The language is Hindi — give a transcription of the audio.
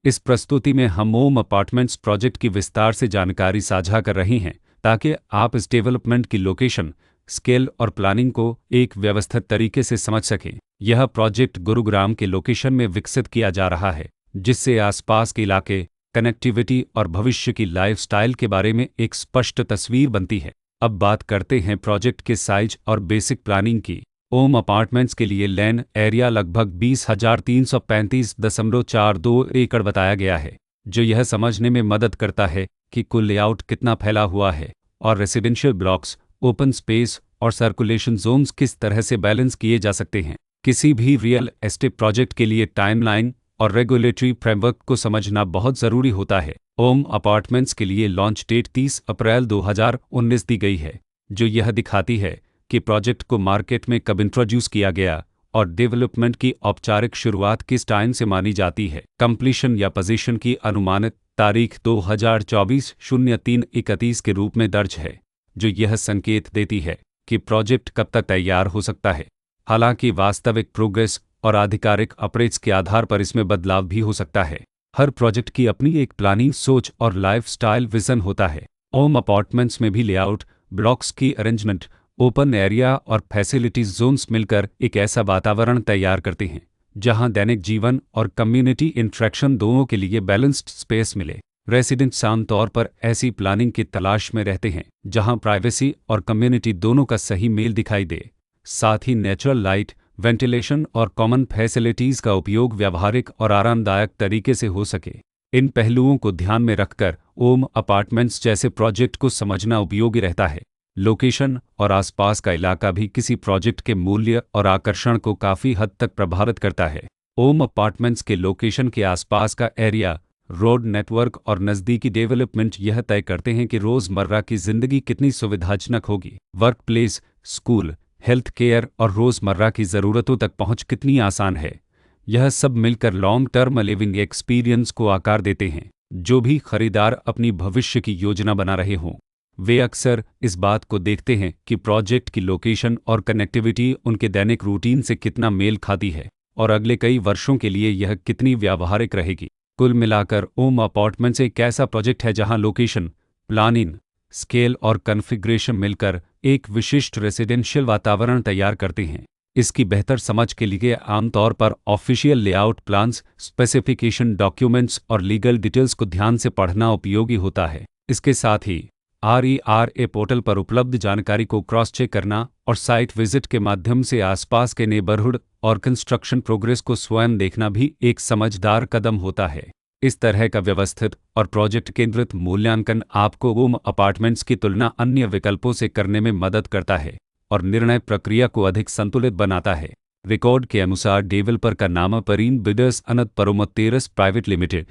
इस प्रस्तुति में हम ओम अपार्टमेंट्स प्रोजेक्ट की विस्तार से जानकारी साझा कर रहे हैं ताकि आप इस डेवलपमेंट की लोकेशन, स्केल और प्लानिंग को एक व्यवस्थित तरीके से समझ सकें। यह प्रोजेक्ट गुरुग्राम के लोकेशन में विकसित किया जा रहा है, जिससे आसपास के इलाके, कनेक्टिविटी और भविष्य की लाइफस्टाइल के बारे में एक स्पष्ट तस्वीर बनती है। अब बात करते हैं प्रोजेक्ट के साइज और बेसिक प्लानिंग की। ओम अपार्टमेंट्स के लिए लैंड एरिया लगभग 20,335.42 एकड़ बताया गया है, जो यह समझने में मदद करता है कि कुल लेआउट कितना फैला हुआ है और रेसिडेंशियल ब्लॉक्स, ओपन स्पेस और सर्कुलेशन जोन्स किस तरह से बैलेंस किए जा सकते हैं। किसी भी रियल एस्टेट प्रोजेक्ट के लिए टाइमलाइन और रेगुलेटरी फ्रेमवर्क को समझना बहुत ज़रूरी होता है। ओम अपार्टमेंट्स के लिए लॉन्च डेट 30 अप्रैल 2019 दी गई है, जो यह दिखाती है कि प्रोजेक्ट को मार्केट में कब इंट्रोड्यूस किया गया और डेवलपमेंट की औपचारिक शुरुआत किस टाइम से मानी जाती है। कंप्लीशन या पोजीशन की अनुमानित तारीख 2024-03-31 के रूप में दर्ज है, जो यह संकेत देती है कि प्रोजेक्ट कब तक तैयार हो सकता है। हालांकि वास्तविक प्रोग्रेस और आधिकारिक अपडेट्स के आधार पर इसमें बदलाव भी हो सकता है। हर प्रोजेक्ट की अपनी एक प्लानिंग सोच और लाइफस्टाइल विजन होता है। ओम अपार्टमेंट्स में भी लेआउट, ब्लॉक्स की अरेंजमेंट, ओपन एरिया और फैसिलिटीज जोन्स मिलकर एक ऐसा वातावरण तैयार करते हैं जहां दैनिक जीवन और कम्युनिटी इंटरेक्शन दोनों के लिए बैलेंस्ड स्पेस मिले। रेसिडेंट्स आमतौर पर ऐसी प्लानिंग की तलाश में रहते हैं जहां प्राइवेसी और कम्युनिटी दोनों का सही मेल दिखाई दे। साथ ही नेचुरल लाइट, वेंटिलेशन और कॉमन फैसिलिटीज का उपयोग व्यावहारिक और आरामदायक तरीके से हो सके। इन पहलुओं को ध्यान में रखकर ओम अपार्टमेंट्स जैसे प्रोजेक्ट को समझना उपयोगी रहता है। लोकेशन और आसपास का इलाका भी किसी प्रोजेक्ट के मूल्य और आकर्षण को काफ़ी हद तक प्रभावित करता है। ओम अपार्टमेंट्स के लोकेशन के आसपास का एरिया, रोड नेटवर्क और नज़दीकी डेवलपमेंट यह तय करते हैं कि रोज़मर्रा की ज़िंदगी कितनी सुविधाजनक होगी। Work place, school, health care और रोज़मर्रा की ज़रूरतों तक पहुंच कितनी आसान है। यह सब मिलकर लॉन्ग टर्म लिविंग एक्सपीरियंस को आकार देते हैं। जो भी खरीदार अपनी भविष्य की योजना बना रहे हों, वे अक्सर इस बात को देखते हैं कि प्रोजेक्ट की लोकेशन और कनेक्टिविटी उनके दैनिक रूटीन से कितना मेल खाती है और अगले कई वर्षों के लिए यह कितनी व्यावहारिक रहेगी। कुल मिलाकर ओम अपार्टमेंट्स एक ऐसा प्रोजेक्ट है जहां लोकेशन, प्लानिंग, स्केल और कॉन्फ़िगरेशन मिलकर एक विशिष्ट रेसिडेंशियल वातावरण तैयार करते हैं। इसकी बेहतर समझ के लिए आमतौर पर official layout plans, specification documents और लीगल डिटेल्स को ध्यान से पढ़ना उपयोगी होता है। इसके साथ ही RERA पोर्टल पर उपलब्ध जानकारी को क्रॉस चेक करना और साइट विजिट के माध्यम से आसपास के नेबरहुड और कंस्ट्रक्शन प्रोग्रेस को स्वयं देखना भी एक समझदार कदम होता है। इस तरह का व्यवस्थित और प्रोजेक्ट केंद्रित मूल्यांकन आपको ओम अपार्टमेंट्स की तुलना अन्य विकल्पों से करने में मदद करता है और निर्णय प्रक्रिया को अधिक संतुलित बनाता है। रिकॉर्ड के अनुसार डेवलपर का नाम परीन बिल्डर्स अनंत परोमतेरस प्राइवेट लिमिटेड